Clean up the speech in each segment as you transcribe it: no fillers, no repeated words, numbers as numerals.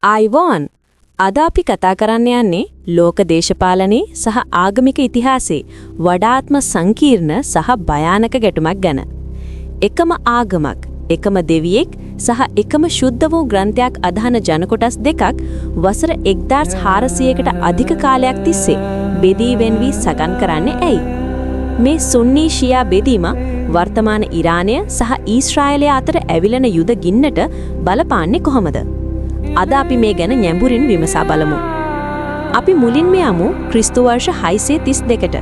ආයිබෝන් අද අපි කතා කරන්න යන්නේ ලෝක දේශපාලනයේ සහ ආගමික ඉතිහාසයේ වඩාත්ම සංකීර්ණ සහ භයානක ගැටුමක් ගැන. එකම ආගමක්, එකම දෙවියෙක් සහ එකම ශුද්ධ වූ ග්‍රන්ථයක් අදහන ජනකොටස් දෙකක් වසර 1400කට අධික කාලයක් තිස්සේ බෙදී වෙන්වී සටන් කරන්නේ ඇයි? මේ සුන්නි ෂියා බෙදීම වර්තමාන ඉරානය සහ ඊශ්‍රායලය අතර ඇවිලෙන යුද ගින්නට බලපාන්නේ කොහොමද? අද අපි මේ ගැන නැඹුරින් විමසා බලමු. අපි මුලින්ම යමු ක්‍රිස්තු වර්ෂ 632ට.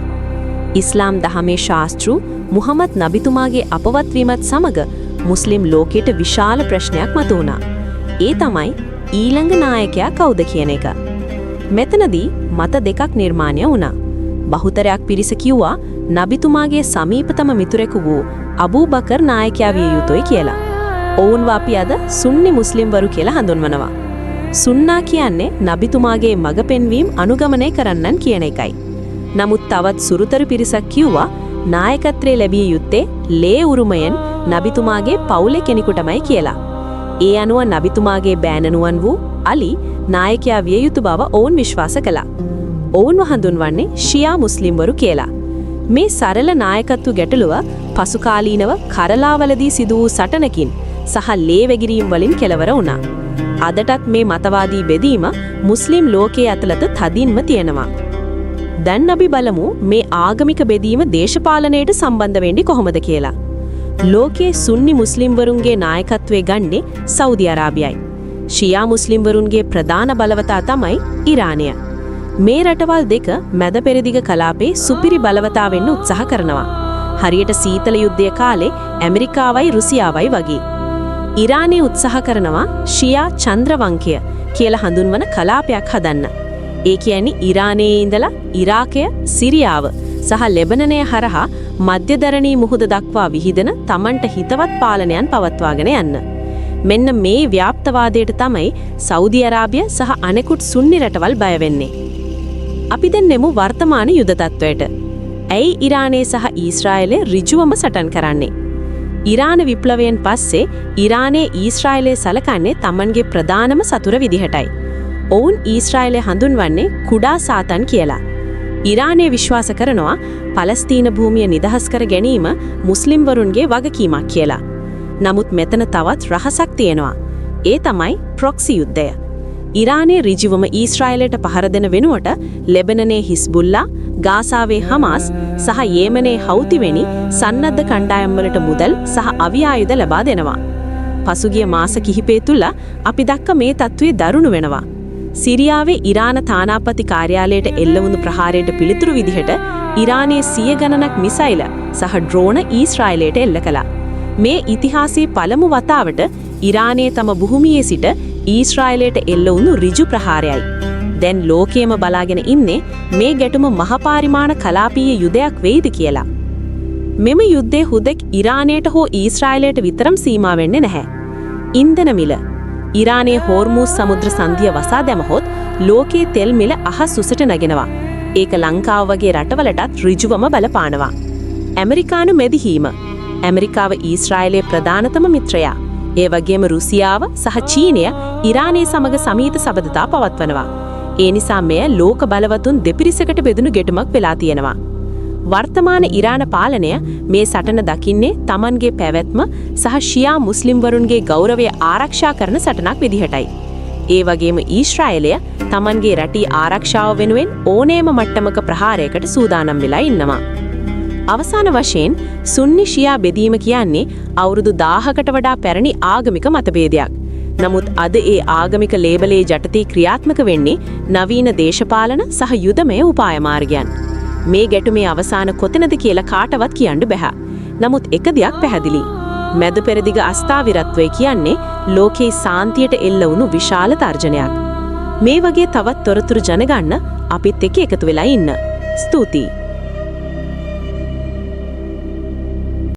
ඉස්ලාම් දහමේ ශාස්ත්‍රු මුහම්මද් නබිතුමාගේ අපවත් වීමත් සමග මුස්ලිම් ලෝකයට විශාල ප්‍රශ්නයක් මතුවුණා. ඒ තමයි ඊළඟ නායකයා කවුද කියන එක. මෙතනදී මත දෙකක් නිර්මාණය වුණා. බහුතරයක් පිරිස කිව්වා නබිතුමාගේ සමීපතම මිතුරෙකු වූ අබූ බකර් නායකයා විය යුතුයි කියලා. ඔවුන්ව අපි අද සුන්නි මුස්ලිම්වරු කියලා හඳුන්වනවා. සුන්නා කියන්නේ නබිතුමාගේ මඟ පෙන්වීම අනුගමනය කරන්නන් කියන එකයි. නමුත් තවත් සුරුතරු පිරිසක් කිව්වා නායකත්වයේ ලැබිය යුත්තේ ලේ උරුමයෙන් නබිතුමාගේ පවුලේ කෙනෙකුටමයි කියලා. ඒ අනුව නබිතුමාගේ බෑණනුවන් වූ අලි නායකයා විය යුතු බව ඔවුන් විශ්වාස කළා. ඔවුන්ව හඳුන්වන්නේ ෂියා මුස්ලිම්වරු කියලා. මේ සරල නායකත්ව ගැටලුව පසුකාලීනව කරලාවලදී සිදු වූ සටනකින් සහ ලේවැගිරීම් වලින් කෙලවර වුණා. අදටත් මේ මතවාදී බෙදීම මුස්ලිම් ලෝකයේ ඇතුළත තදින්ම තියෙනවා. දැන් අපි බලමු මේ ආගමික බෙදීම දේශපාලනයට සම්බන්ධ වෙන්නේ කොහොමද කියලා. ලෝකයේ සුන්නි මුස්ලිම්වරුන්ගේ නායකත්වයේ ගන්නේ සෞදි අරාබියයි. ෂියා මුස්ලිම්වරුන්ගේ ප්‍රධාන බලවතා තමයි ඉරානය. මේ රටවල් දෙක මැද පෙරදිග කලාපේ සුපිරි බලවතා වෙන්න උත්සාහ කරනවා. හරියට සීතල යුද්ධය කාලේ ඇමරිකාවයි රුසියාවයි වගේ. ඉරානය උත්සාහ කරනවා ෂියා චන්ද්‍රවංශය කියලා හඳුන්වන කලාපයක් හදන්න. ඒ කියන්නේ ඉරානයේ ඉඳලා ඉරාකය, සිරියාව සහ ලෙබනනය හරහා මධ්‍යදරණී මුහුද දක්වා විහිදෙන තමන්ට හිතවත් පාලනයන් පවත්වාගෙන යන්න. මෙන්න මේ ව්‍යාප්තවාදයට තමයි සෞදි අරාබිය සහ අනෙකුත් සුන්නි රටවල් බය වෙන්නේ. අපි දැන් නෙමු වර්තමාන යුද තත්වයට. ඇයි ඉරානය සහ ඊශ්‍රායලය ඍජුවම සටන් කරන්නේ? ඉරාන විප්ලවයෙන් පස්සේ ඉරානයේ ඊශ්‍රායලය සලකන්නේ තමන්ගේ ප්‍රධානම සතුර විදිහටයි. ඔවුන් ඊශ්‍රායලය හඳුන්වන්නේ කුඩා සාතන් කියලා. ඉරානය විශ්වාස කරනවා පලස්තීන භූමිය නිදහස් කර ගැනීම මුස්ලිම්වරුන්ගේ වගකීමක් කියලා. නමුත් මෙතන තවත් රහසක් තියෙනවා. ඒ තමයි ප්‍රොක්සි යුද්ධය. ඉරානයේ ඍජුවම ඊශ්‍රායලයට පහර දෙන වෙනුවට ලෙබනනයේ හිස්බුල්ලා, ගාසාවේ හමාස් සහ යේමනයේ හවුති වැනි සන්නද්ධ කණ්ඩායම් වලට මුදල් සහ අවි ආයුධ ලබා දෙනවා. පසුගිය මාස කිහිපය තුල අපි දැක්ක මේ තත්ත්වය දරුණු වෙනවා. සිරියාවේ ඉරාන තානාපති කාර්යාලයට එල්ල වුණු ප්‍රහාරයට පිළිතුරු විදිහට ඉරානයේ 100 ගණනක් මිසයිල සහ ඩ්‍රෝන ඊශ්‍රායලයට එල්ල කළා. මේ ඉතිහාසයේ පළමු වතාවට ඉරානයේ තම භූමියේ සිට ඊශ්‍රායලයට එල්ල වුණු ඍජු ප්‍රහාරයයි. දැන් ලෝකයේම බලාගෙන ඉන්නේ මේ ගැටුම මහපාරිමාණ කලාපීය යුද්ධයක් වෙයිද කියලා. මෙම යුද්ධය හුදෙක් ඉරානයට හෝ ඊශ්‍රායලයට විතරම සීමා වෙන්නේ නැහැ. ඉන්ධන මිල ඉරානයේ හෝර්මුස් සමුද්‍ර සංධිය වසා දැමහොත් ලෝකයේ තෙල් මිල අහස් උසට නැගෙනවා. ඒක ලංකාව වගේ රටවලටත් ඍජුවම බලපානවා. ඇමරිකානු මෙදිහීම ඇමරිකාව ඊශ්‍රායලයේ ප්‍රධානතම මිත්‍රයා. ඒ වගේම රුසියාව සහ චීනය ඉරානයේ සමග සමීත සබඳතා පවත්වනවා. ඒ නිසා මෙය ලෝක බලවතුන් දෙපිරිසකට බෙදුණු ගැටුමක් වෙලා තියෙනවා. වර්තමාන ඉරාන පාලනය මේ සටන දකින්නේ තමන්ගේ පැවැත්ම සහ ෂියා මුස්ලිම්වරුන්ගේ ගෞරවය ආරක්ෂා කරන සටනක් විදිහටයි. ඒ වගේම ඊශ්‍රායලය තමන්ගේ රටේ ආරක්ෂාව වෙනුවෙන් ඕනෑම මට්ටමක ප්‍රහාරයකට සූදානම් වෙලා ඉන්නවා. අවසාන වශයෙන් සුන්නි ෂියා බෙදීම කියන්නේ අවුරුදු 1000කට වඩා පැරණි ආගමික මතභේදයක්. නමුත් අද ඒ ආගමික ලේබලයේ යටතේ ක්‍රියාත්මක වෙන්නේ නවීන දේශපාලන සහ යුදමය උපාය මාර්ගයන්. මේ ගැටුමේ අවසාන කොතැනද කියලා කාටවත් කියන්න බෑ. නමුත් එක දෙයක් පැහැදිලි. මැද පෙරදිග අස්ථාවිරත්වය කියන්නේ ලෝකේ සාන්තියට එල්ල වුණු විශාල තර්ජනයක්. මේ වගේ තවත් තොරතුරු ජනගන්න අපිත් එක්ක එකතු වෙලා ඉන්න. ස්තුතියි.